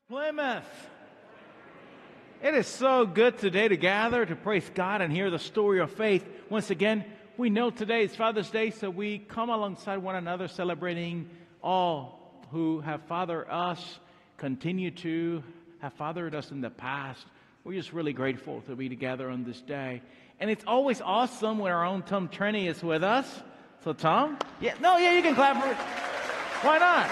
Plymouth. It is so good today to gather to praise God and hear the story of faith. Once again, we know today is Father's Day, so we come alongside one another celebrating all who have fathered us, continue to have fathered us in the past. We're just really grateful to be together on this day. And it's always awesome when our own Tom Trenney is with us. So Tom? You can clap for it. Why not?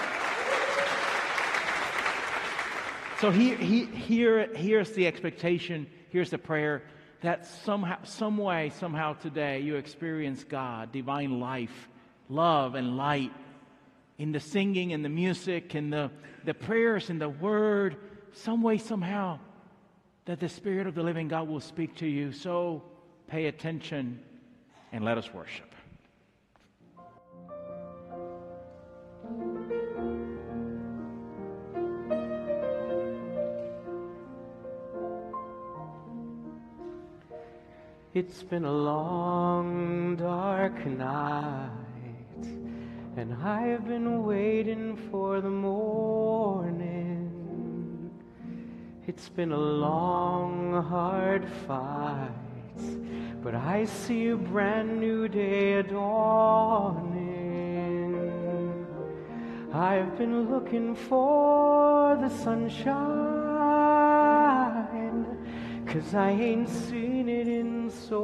So here's the expectation, here's the prayer, that somehow today you experience God, divine life, love and light in the singing and the music and the prayers and the word, some way, somehow, that the Spirit of the living God will speak to you. So pay attention and let us worship. It's been a long, dark night, and I've been waiting for the morning. It's been a long, hard fight, but I see a brand new day dawning. I've been looking for the sunshine, 'cause I ain't seen it in so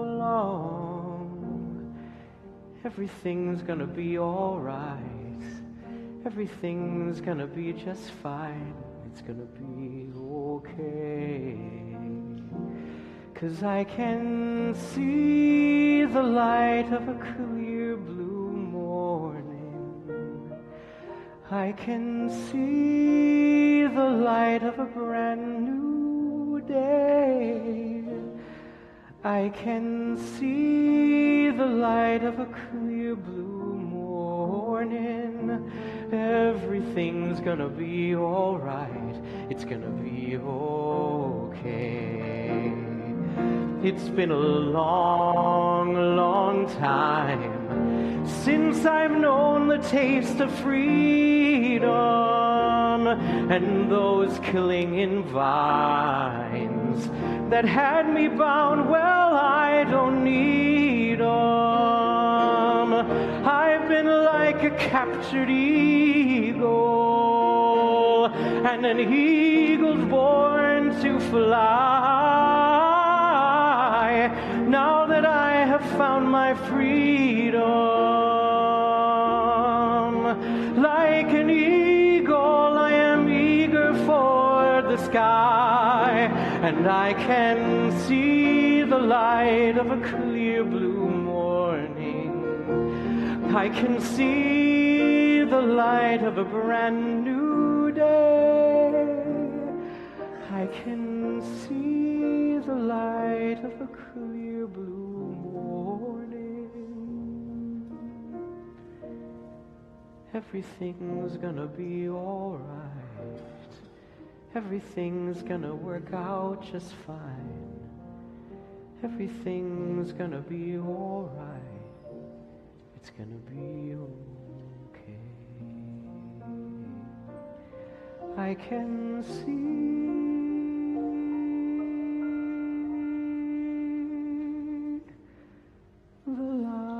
long. Everything's gonna be alright. Everything's gonna be just fine. It's gonna be okay. 'Cause I can see the light of a clear blue morning. I can see the light of a brand new day. I can see the light of a clear blue morning. Everything's gonna be alright. It's gonna be okay. It's been a long, long time since I've known the taste of freedom and those clinging vines that had me bound. Well, I don't need them. I've been like a captured eagle, and an eagle's born to fly. Now that I have found my freedom, like an eagle, I am eager for the sky. And I can see the light of a clear blue morning. I can see the light of a brand new day. I can see the light of a clear blue morning. Everything's gonna be alright. Everything's gonna work out just fine. Everything's gonna be alright. It's gonna be okay. I can see the light.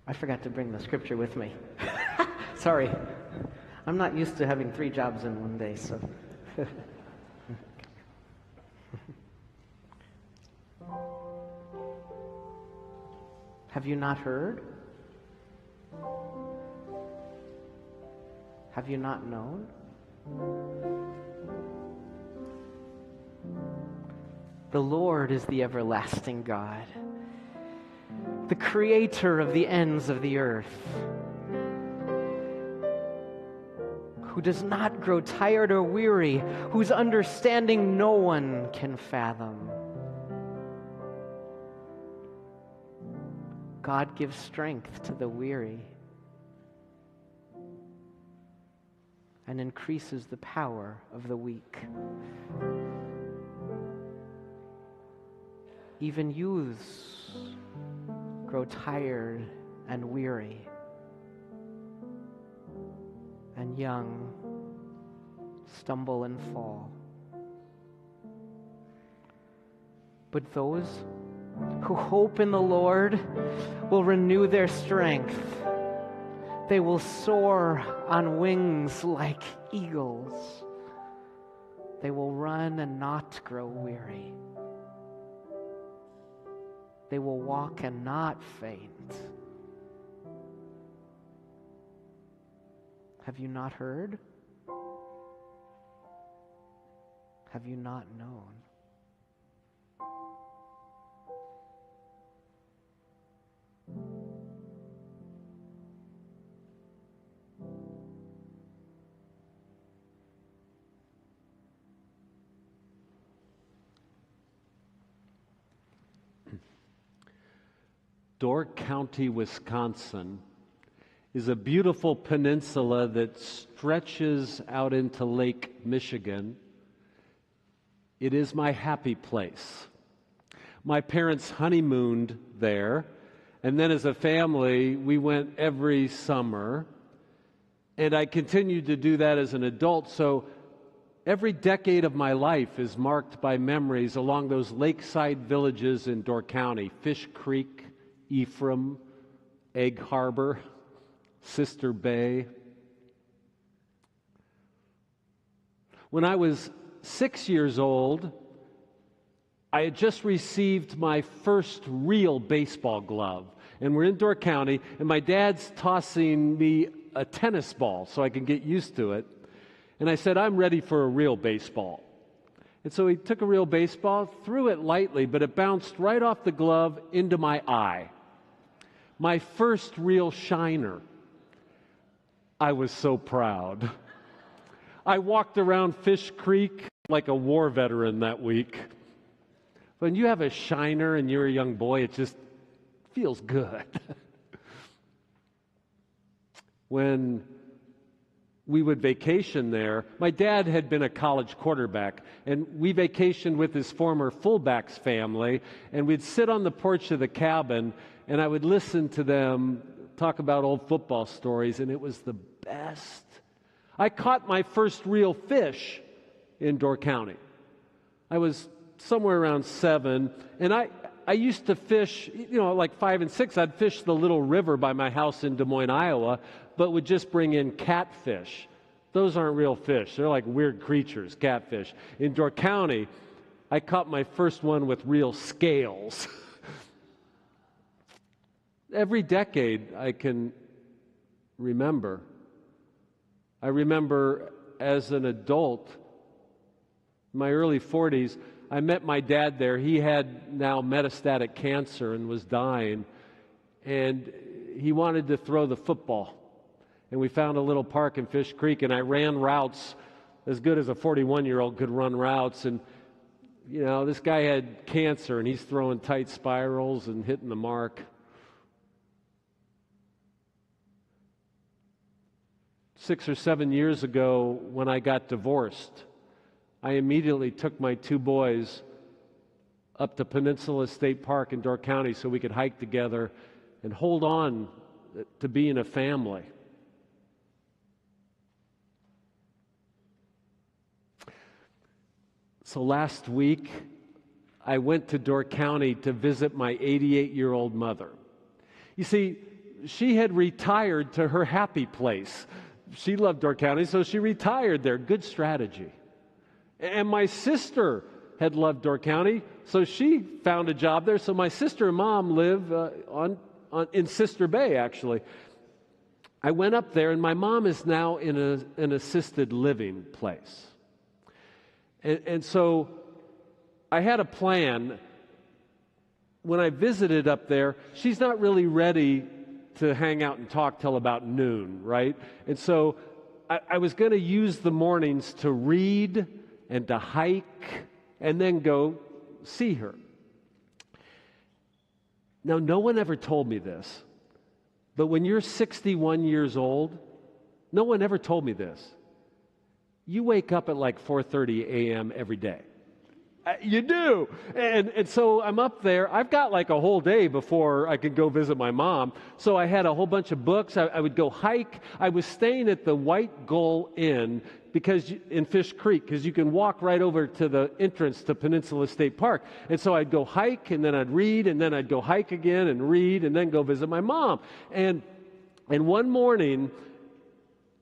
I forgot to bring the scripture with me. Sorry. I'm not used to having 3 jobs in one day, so. Have you not heard? Have you not known? The Lord is the everlasting God, the creator of the ends of the earth, who does not grow tired or weary, whose understanding no one can fathom. God gives strength to the weary and increases the power of the weak. Even youths grow tired and weary, and young stumble and fall. But those who hope in the Lord will renew their strength. They will soar on wings like eagles. They will run and not grow weary. They will walk and not faint. Have you not heard? Have you not known? Door County, Wisconsin, is a beautiful peninsula that stretches out into Lake Michigan. It is my happy place. My parents honeymooned there, and then as a family, we went every summer, and I continued to do that as an adult, so every decade of my life is marked by memories along those lakeside villages in Door County: Fish Creek, Ephraim, Egg Harbor, Sister Bay. When I was 6 years old, I had just received my first real baseball glove. And we're in Door County, and my dad's tossing me a tennis ball so I can get used to it. And I said, I'm ready for a real baseball. And so he took a real baseball, threw it lightly, but it bounced right off the glove into my eye. My first real shiner. I was so proud. I walked around Fish Creek like a war veteran that week. When you have a shiner and you're a young boy, it just feels good. When we would vacation there, my dad had been a college quarterback, and we vacationed with his former fullbacks family, and we'd sit on the porch of the cabin, and I would listen to them talk about old football stories, and it was the best. I caught my first real fish in Door County. I was somewhere around 7, and I used to fish, like 5 and 6, I'd fish the little river by my house in Des Moines, Iowa, but would just bring in catfish. Those aren't real fish. They're like weird creatures, catfish. In Door County, I caught my first one with real scales. Every decade I can remember. I remember as an adult, in my early 40s, I met my dad there. He had now metastatic cancer and was dying, and he wanted to throw the football. And we found a little park in Fish Creek, and I ran routes as good as a 41-year-old could run routes. And, this guy had cancer, and he's throwing tight spirals and hitting the mark. 6 or 7 years ago, when I got divorced, I immediately took my 2 boys up to Peninsula State Park in Door County so we could hike together and hold on to being a family. So last week, I went to Door County to visit my 88-year-old mother. You see, she had retired to her happy place. She loved Door County, so she retired there. Good strategy. And my sister had loved Door County, so she found a job there. So my sister and mom live in Sister Bay, actually. I went up there, and my mom is now in an assisted living place. And so I had a plan. When I visited up there, she's not really ready to hang out and talk till about noon, right? And so I was going to use the mornings to read and to hike and then go see her. Now, no one ever told me this, but when you're 61 years old, no one ever told me this. You wake up at like 4:30 a.m. every day. You do. And so I'm up there. I've got like a whole day before I could go visit my mom. So I had a whole bunch of books. I would go hike. I was staying at the White Gull Inn in Fish Creek, because you can walk right over to the entrance to Peninsula State Park. And so I'd go hike, and then I'd read, and then I'd go hike again and read, and then go visit my mom. And one morning,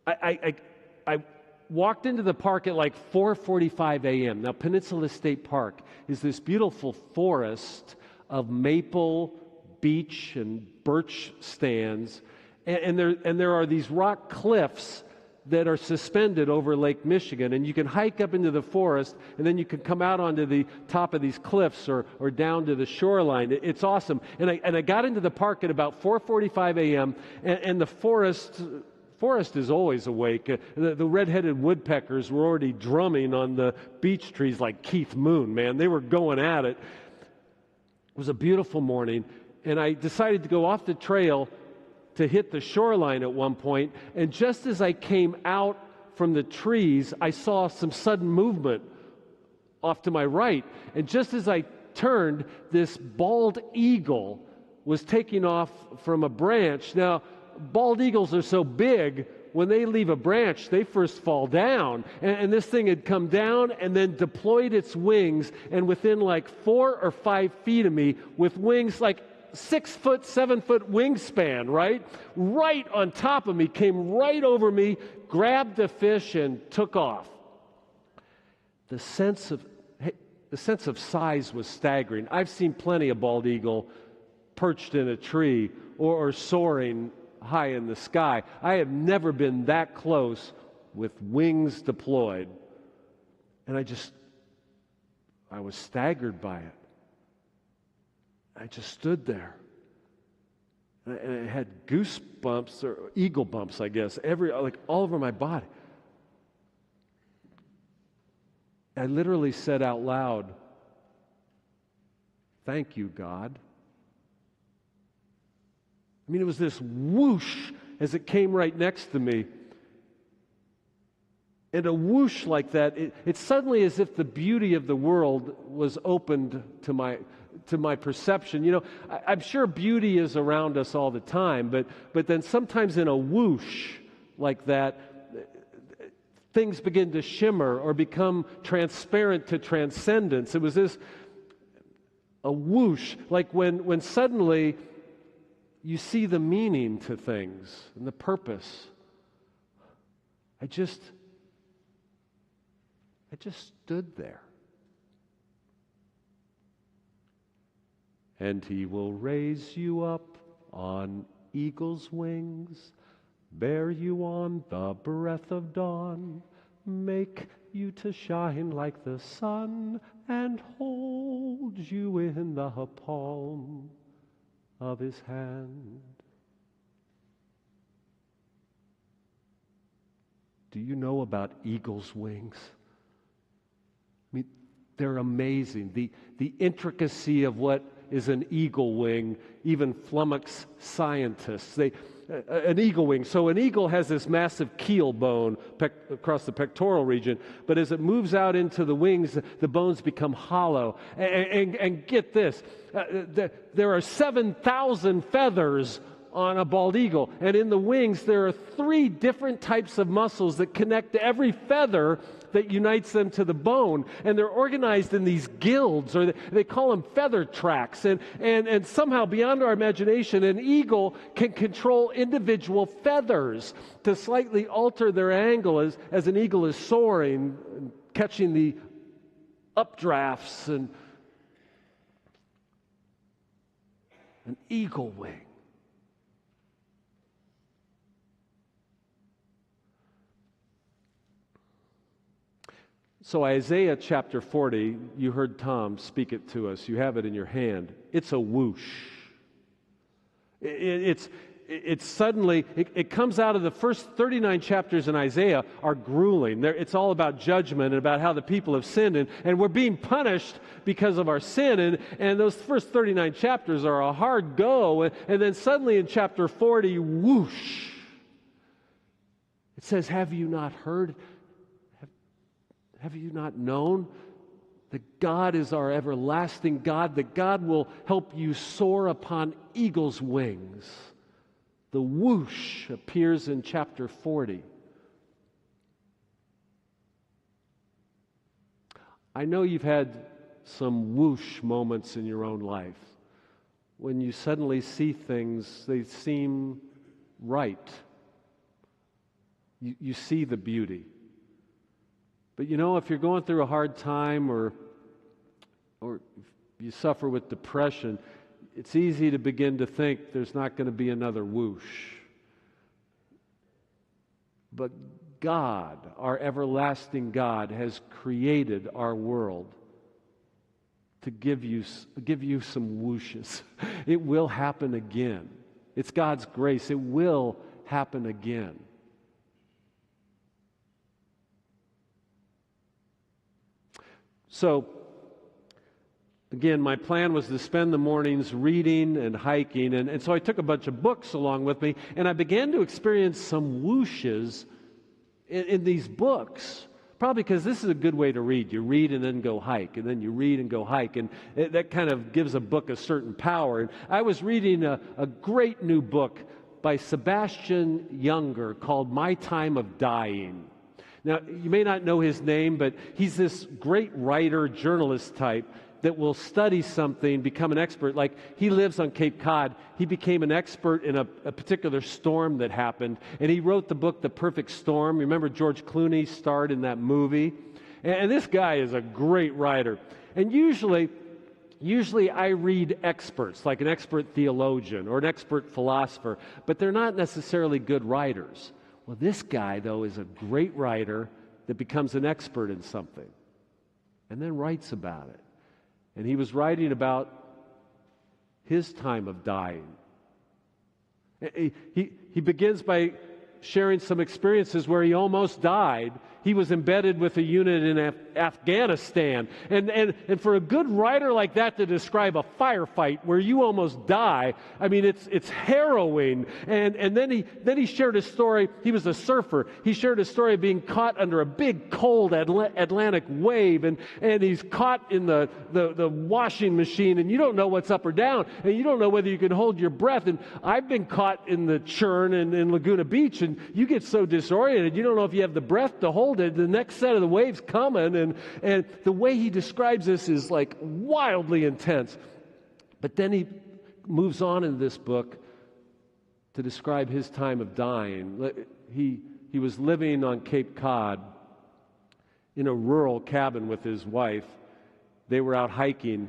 I walked into the park at like 4:45 a.m. Now, Peninsula State Park is this beautiful forest of maple, beech, and birch stands, and there are these rock cliffs that are suspended over Lake Michigan, and you can hike up into the forest, and then you can come out onto the top of these cliffs or down to the shoreline. It's awesome. And I got into the park at about 4:45 a.m., and the forest is always awake. The red-headed woodpeckers were already drumming on the beech trees like Keith Moon, man. They were going at it. It was a beautiful morning, and I decided to go off the trail to hit the shoreline at one point, and just as I came out from the trees, I saw some sudden movement off to my right, and just as I turned, this bald eagle was taking off from a branch. Now, bald eagles are so big, when they leave a branch, they first fall down. And this thing had come down and then deployed its wings, and within like 4 or 5 feet of me, with wings like 6 foot, 7 foot wingspan, right on top of me, came right over me, grabbed the fish, and took off. The sense of size was staggering. I've seen plenty of bald eagle perched in a tree or soaring high in the sky. I have never been that close with wings deployed. And I was staggered by it. I just stood there. And I had goosebumps, or eagle bumps, I guess, all over my body. I literally said out loud, "Thank you, God." I mean, it was this whoosh as it came right next to me. And a whoosh like that, it's suddenly as if the beauty of the world was opened to my perception. You know, I'm sure beauty is around us all the time, but then sometimes in a whoosh like that, things begin to shimmer or become transparent to transcendence. It was a whoosh, like when suddenly you see the meaning to things and the purpose. I just stood there. And he will raise you up on eagle's wings, bear you on the breath of dawn, make you to shine like the sun, and hold you in the palm of his hand. Do you know about eagle's wings? I mean, they're amazing. The intricacy of what is an eagle wing even flummox scientists. An eagle wing. So an eagle has this massive keel bone across the pectoral region, but as it moves out into the wings, the bones become hollow. And get this, there are 7,000 feathers on a bald eagle, and in the wings there are 3 different types of muscles that connect to every feather that unites them to the bone, and they're organized in these guilds, or they call them feather tracts, and somehow beyond our imagination, an eagle can control individual feathers to slightly alter their angle as an eagle is soaring and catching the updrafts. And an eagle wing. So Isaiah chapter 40, you heard Tom speak it to us. You have it in your hand. It's a whoosh. It's it suddenly, it comes out of the first 39 chapters in Isaiah are grueling. It's all about judgment and about how the people have sinned, and we're being punished because of our sin, and those first 39 chapters are a hard go, and then suddenly in chapter 40, whoosh, it says, have you not heard? Have you not known? That God is our everlasting God, that God will help you soar upon eagle's wings. The whoosh appears in chapter 40. I know you've had some whoosh moments in your own life when you suddenly see things, they seem right. You see the beauty. But you know, if you're going through a hard time or you suffer with depression, it's easy to begin to think there's not going to be another whoosh. But God, our everlasting God, has created our world to give you some whooshes. It will happen again. It's God's grace. It will happen again. So, again, my plan was to spend the mornings reading and hiking, and so I took a bunch of books along with me, and I began to experience some whooshes in these books. Probably because this is a good way to read. You read and then go hike, and then you read and go hike, and that kind of gives a book a certain power. And I was reading a great new book by Sebastian Junger called My Time of Dying. Now, you may not know his name, but he's this great writer, journalist type that will study something, become an expert. Like, he lives on Cape Cod. He became an expert in a particular storm that happened, and he wrote the book, The Perfect Storm. Remember George Clooney starred in that movie? And this guy is a great writer. And usually I read experts, like an expert theologian or an expert philosopher, but they're not necessarily good writers. Well, this guy, though, is a great writer that becomes an expert in something and then writes about it. And he was writing about his time of dying. He begins by sharing some experiences where he almost died. He was embedded with a unit in Afghanistan. And for a good writer like that to describe a firefight where you almost die, I mean, it's harrowing. And then he shared a story. He was a surfer. He shared a story of being caught under a big, cold Atlantic wave. And he's caught in the washing machine, and you don't know what's up or down. And you don't know whether you can hold your breath. And I've been caught in the churn in Laguna Beach, and you get so disoriented, you don't know if you have the breath to hold it. The next set of the waves coming, and the way he describes this is like wildly intense. But then he moves on in this book to describe his time of dying. He was living on Cape Cod in a rural cabin with his wife. They were out hiking,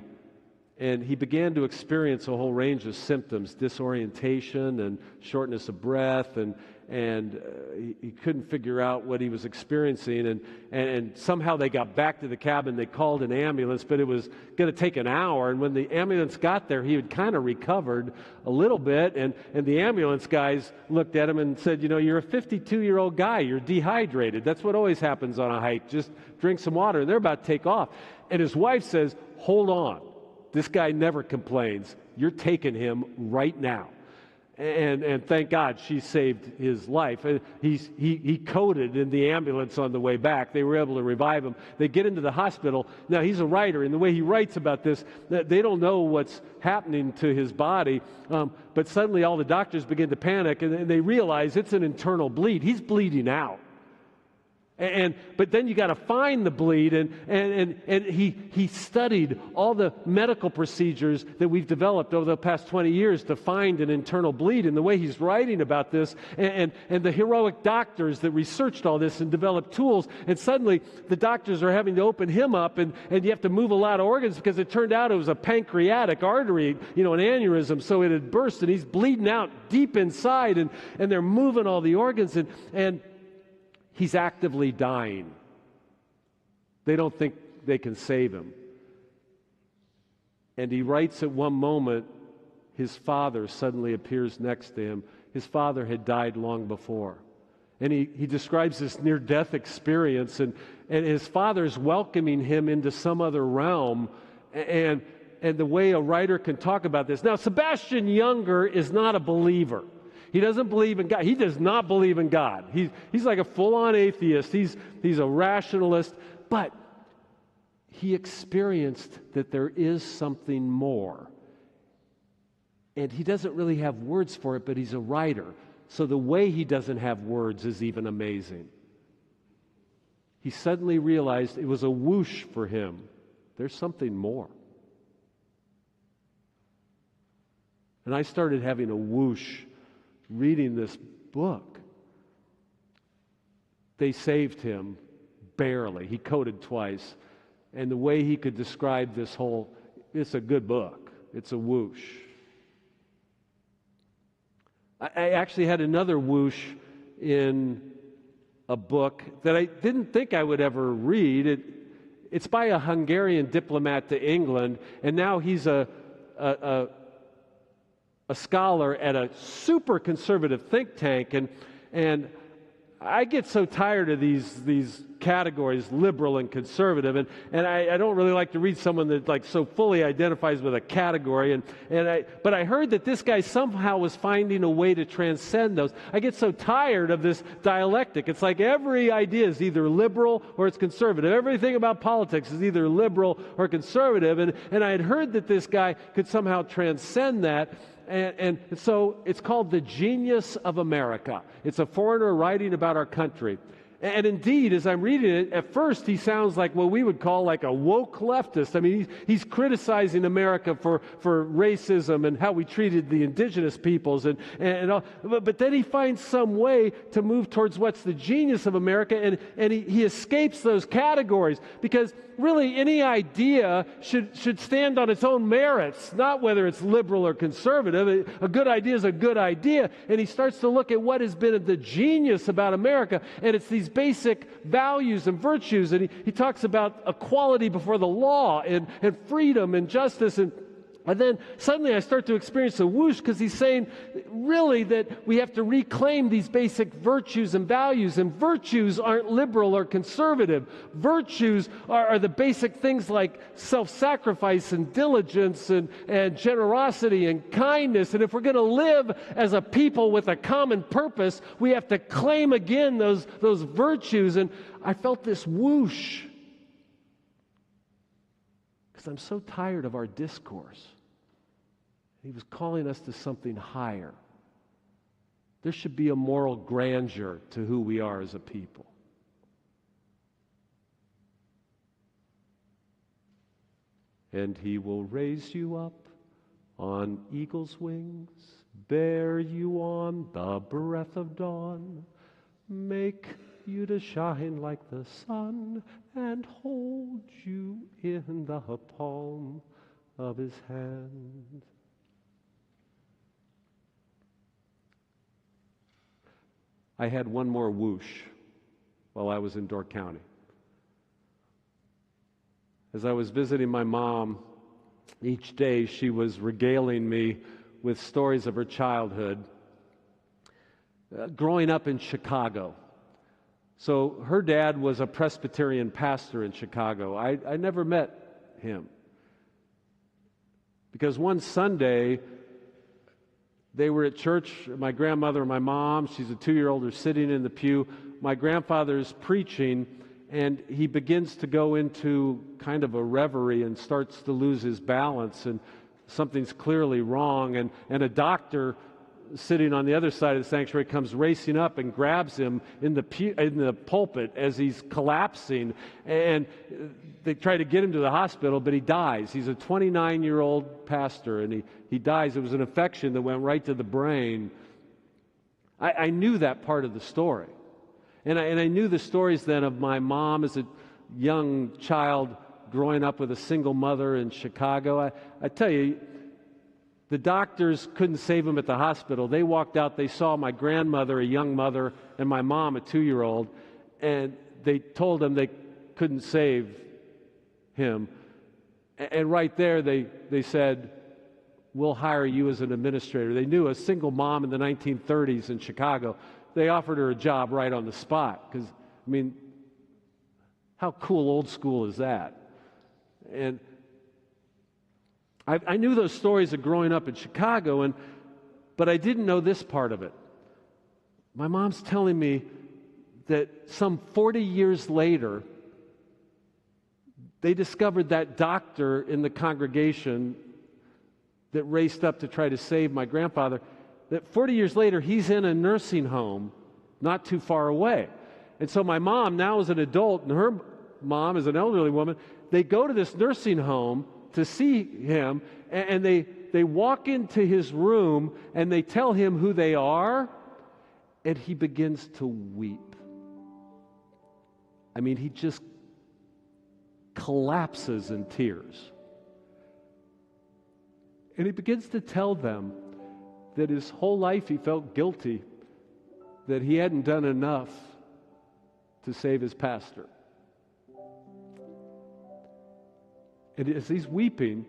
and he began to experience a whole range of symptoms, disorientation and shortness of breath, and he couldn't figure out what he was experiencing, and somehow they got back to the cabin. They called an ambulance, but it was going to take an hour, and when the ambulance got there, he had kind of recovered a little bit, and the ambulance guys looked at him and said, you know, you're a 52-year-old guy, you're dehydrated. That's what always happens on a hike. Just drink some water. And they're about to take off. And his wife says, hold on. This guy never complains. You're taking him right now. And thank God she saved his life. He coded in the ambulance on the way back. They were able to revive him. They get into the hospital. Now, he's a writer, and the way he writes about this, they don't know what's happening to his body, but suddenly all the doctors begin to panic, and they realize it's an internal bleed. He's bleeding out. But then you got to find the bleed, and he studied all the medical procedures that we've developed over the past 20 years to find an internal bleed. And the way he's writing about this, and the heroic doctors that researched all this and developed tools, and suddenly the doctors are having to open him up, and you have to move a lot of organs because it turned out it was a pancreatic artery, an aneurysm, so it had burst, and he's bleeding out deep inside, and they're moving all the organs, and he's actively dying. They don't think they can save him. And he writes at one moment, his father suddenly appears next to him, His father had died long before. And he describes this near-death experience, and his father's welcoming him into some other realm, and the way a writer can talk about this. Now, Sebastian Junger is not a believer. He doesn't believe in God. He does not believe in God. He's like a full-on atheist. He's a rationalist, but he experienced that there is something more. And he doesn't really have words for it, but he's a writer. So the way he doesn't have words is even amazing. He suddenly realized it was a whoosh for him. There's something more. And I started having a whoosh reading this book. They saved him barely. He coded twice. And the way he could describe this whole, it's a good book. It's a whoosh. I actually had another whoosh in a book that I didn't think I would ever read. It's by a Hungarian diplomat to England, and now he's a scholar at a super conservative think tank, and I get so tired of these categories, liberal and conservative, and I don't really like to read someone that like so fully identifies with a category, but I heard that this guy somehow was finding a way to transcend those. I get so tired of this dialectic. It's like every idea is either liberal or it's conservative. Everything about politics is either liberal or conservative, and I had heard that this guy could somehow transcend that. And so it's called The Genius of America. It's a foreigner writing about our country. And indeed, as I'm reading it, at first he sounds like what we would call like a woke leftist. I mean, he's criticizing America for racism and how we treated the indigenous peoples and all. But then he finds some way to move towards what's the genius of America, and he escapes those categories, because really any idea should stand on its own merits, not whether it's liberal or conservative. A good idea is a good idea. And he starts to look at what has been the genius about America, and it's these basic values and virtues. And he talks about equality before the law and freedom and justice. And then suddenly I start to experience a whoosh, because he's saying really that we have to reclaim these basic virtues and values. And virtues aren't liberal or conservative. Virtues are the basic things like self-sacrifice and diligence and generosity and kindness. And if we're going to live as a people with a common purpose, we have to claim again those virtues. And I felt this whoosh, because I'm so tired of our discourse. He was calling us to something higher. There should be a moral grandeur to who we are as a people. And he will raise you up on eagle's wings, bear you on the breath of dawn, make you to shine like the sun, and hold you in the palm of his hand. I had one more whoosh while I was in Door County. As I was visiting my mom, each day she was regaling me with stories of her childhood. Growing up in Chicago. So her dad was a Presbyterian pastor in Chicago. I never met him, because one Sunday they were at church. My grandmother and my mom, she's a 2-year-old, are sitting in the pew. My grandfather's preaching, and he begins to go into kind of a reverie and starts to lose his balance, and something's clearly wrong. And a doctor sitting on the other side of the sanctuary comes racing up and grabs him in the pulpit as he's collapsing, and they try to get him to the hospital, but he dies. He's a 29-year-old pastor, and he dies. It was an infection that went right to the brain. I knew that part of the story, and I knew the stories then of my mom as a young child growing up with a single mother in Chicago. I tell you, the doctors couldn't save him at the hospital. They walked out, they saw my grandmother, a young mother, and my mom, a 2-year-old, and they told him they couldn't save him. And right there they said, we'll hire you as an administrator. They knew a single mom in the 1930s in Chicago. They offered her a job right on the spot because, I mean, how cool old school is that? And I knew those stories of growing up in Chicago, but I didn't know this part of it. My mom's telling me that some 40 years later, they discovered that doctor in the congregation that raced up to try to save my grandfather, that 40 years later, he's in a nursing home not too far away. And so my mom, now as an adult, and her mom as an elderly woman, they go to this nursing home to see him, and they walk into his room, and they tell him who they are, and he begins to weep. I mean, he just collapses in tears. And he begins to tell them that his whole life he felt guilty that he hadn't done enough to save his pastor. And as he's weeping,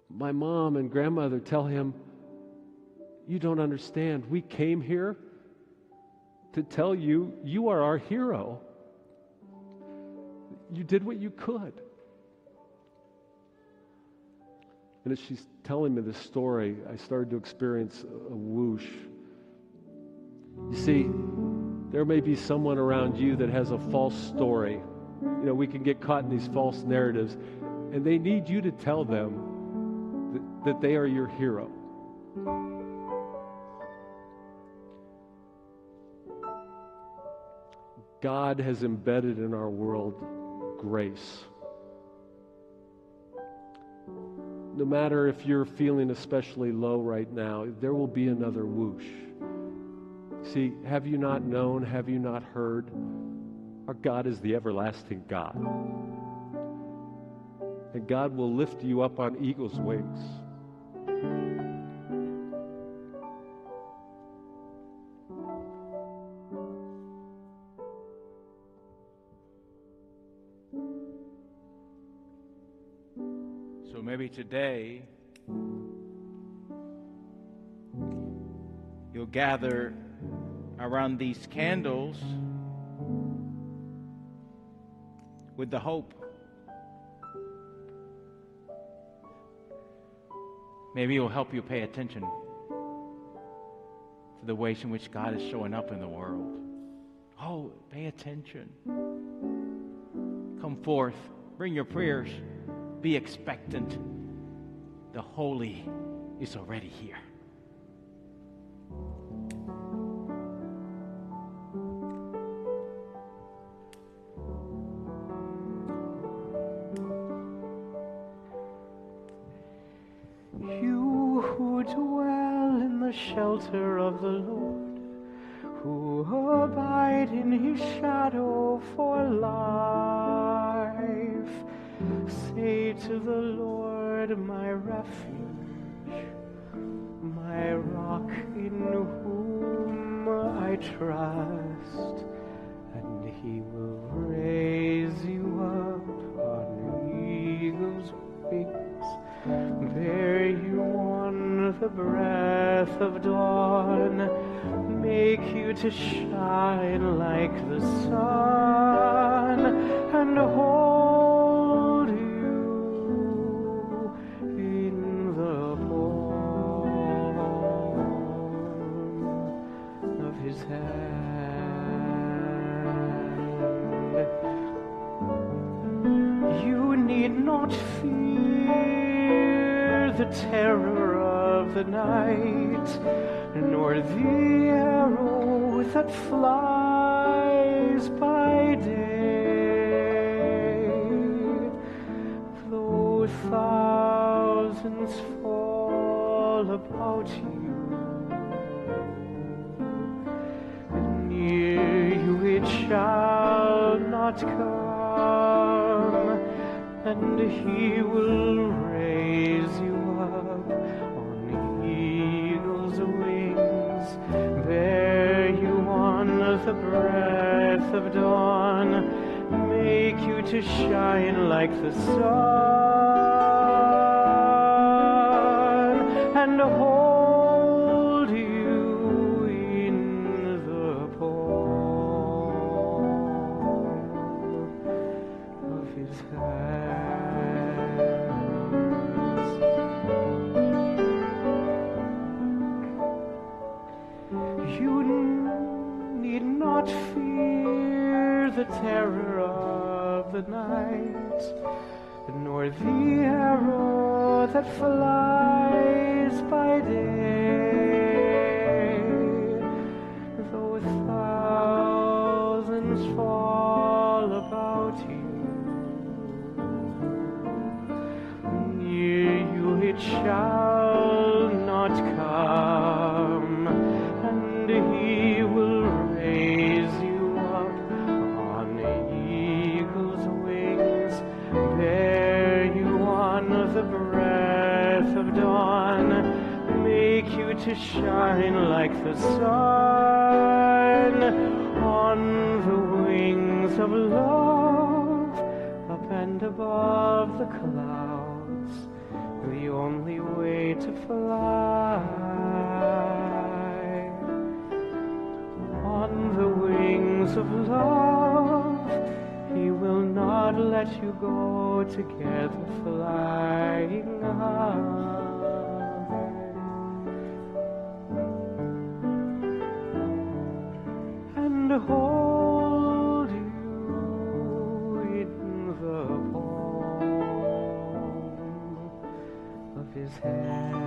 my mom and grandmother tell him, "You don't understand. We came here to tell you you are our hero. You did what you could." And as she's telling me this story, I started to experience a whoosh. You see, there may be someone around you that has a false story. You know, we can get caught in these false narratives, and they need you to tell them that they are your hero. God has embedded in our world grace. No matter if you're feeling especially low right now, there will be another whoosh. See, have you not known, have you not heard? Our God is the everlasting God. And God will lift you up on eagle's wings. So maybe today you'll gather around these candles with the hope. Maybe it will help you pay attention to the ways in which God is showing up in the world. Oh, pay attention. Come forth. Bring your prayers. Be expectant. The holy is already here. You who dwell in the shelter of the Lord, who abide in his shadow for life, say to the Lord, my refuge, my rock in whom I trust, and he will raise you up on eagle's wings. Bear you on the breath of dawn, make you to shine like the sun, and hold you in the palm of his hand. You need not fear the terror of the night, nor the arrow that flies by day. Though thousands fall about you, near you it shall not come, and he will raise you up on eagle's wings, bear you on the breath of dawn, make you to shine like the sun. nor the arrow that flies by day, though thousands fall about you, near you it shall not come, and he will raise you up on eagle's wings, bear you on the breath of dawn, make you to shine like the sun, on the wings of love, up and above the clouds, the only way to fly. On the wings of love, he will not let you go, together flying high. And hold you in the palm of his hand.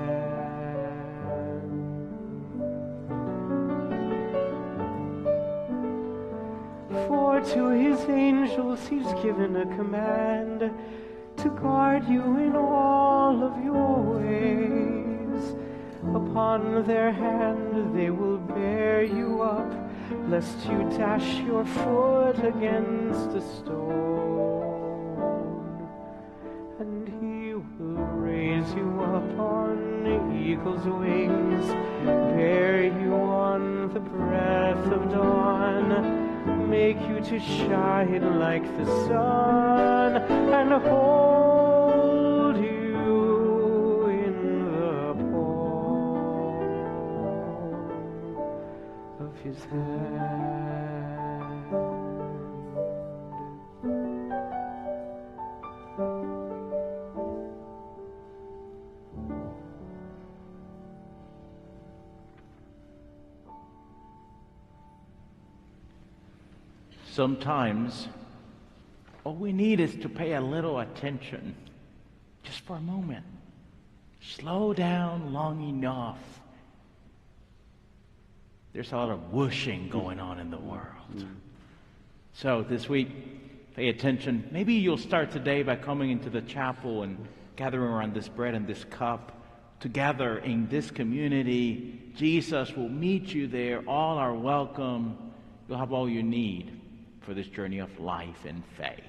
For to his angels he's given a command to guard you in all of your ways. Upon their hand they will bear you up, lest you dash your foot against a stone. And he will raise you up on eagle's wings, bear you on the breath of dawn, make you to shine like the sun, and hold you in the palm of his hand. Sometimes all we need is to pay a little attention, just for a moment. Slow down long enough. There's a lot of whooshing going on in the world. So this week, pay attention. Maybe you'll start today by coming into the chapel and gathering around this bread and this cup. Together in this community, Jesus will meet you there. All are welcome. You'll have all you need for this journey of life and faith.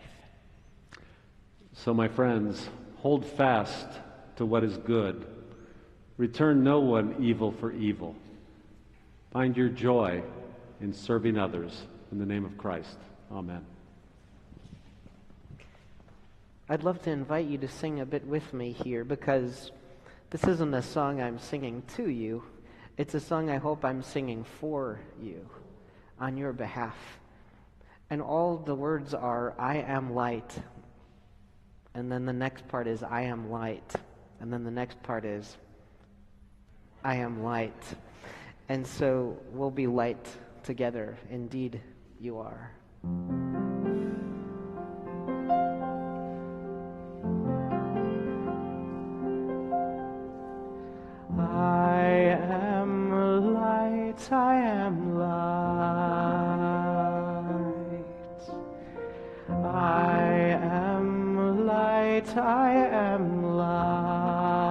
So, my friends, hold fast to what is good. Return no one evil for evil. Find your joy in serving others. In the name of Christ. Amen. I'd love to invite you to sing a bit with me here, because this isn't a song I'm singing to you. It's a song I hope I'm singing for you, on your behalf. And all the words are, I am light. And then the next part is, I am light. And then the next part is, I am light. And so we'll be light together. Indeed, you are. I am light, I am light. I am light, I am light.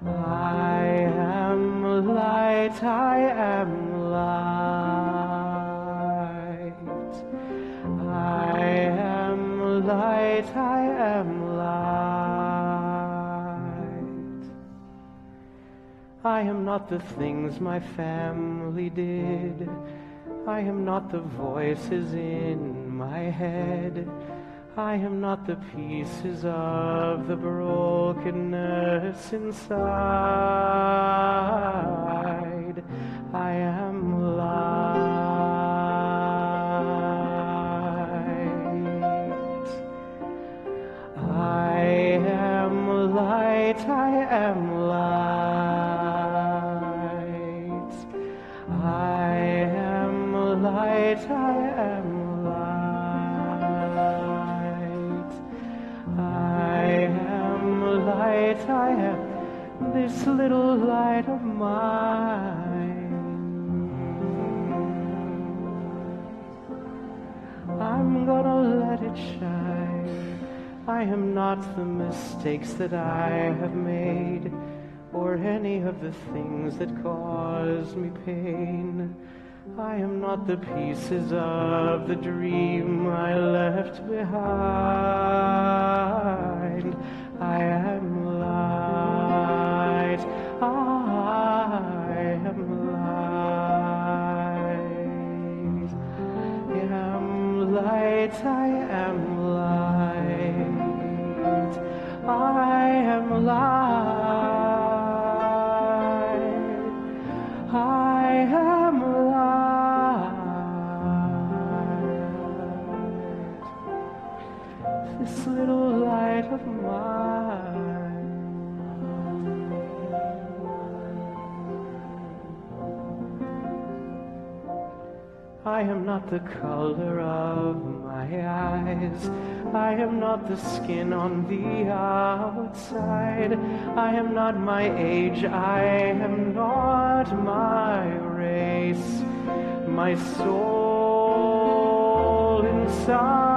I am light, I am light. I am light, I am light. I am not the things my family did. I am not the voices in my head. I am not the pieces of the brokenness inside. I am light. I am light, I am light. I am light, I am light. light I am, this little light of mine. I'm gonna let it shine. I am not the mistakes that I have made, or any of the things that cause me pain. I am not the pieces of the dream I left behind. I am light. I am light. I am light. I am light. I am light. I am light. This little light of mine. I am not the color of my eyes. I am not the skin on the outside. I am not my age. I am not my race. My soul inside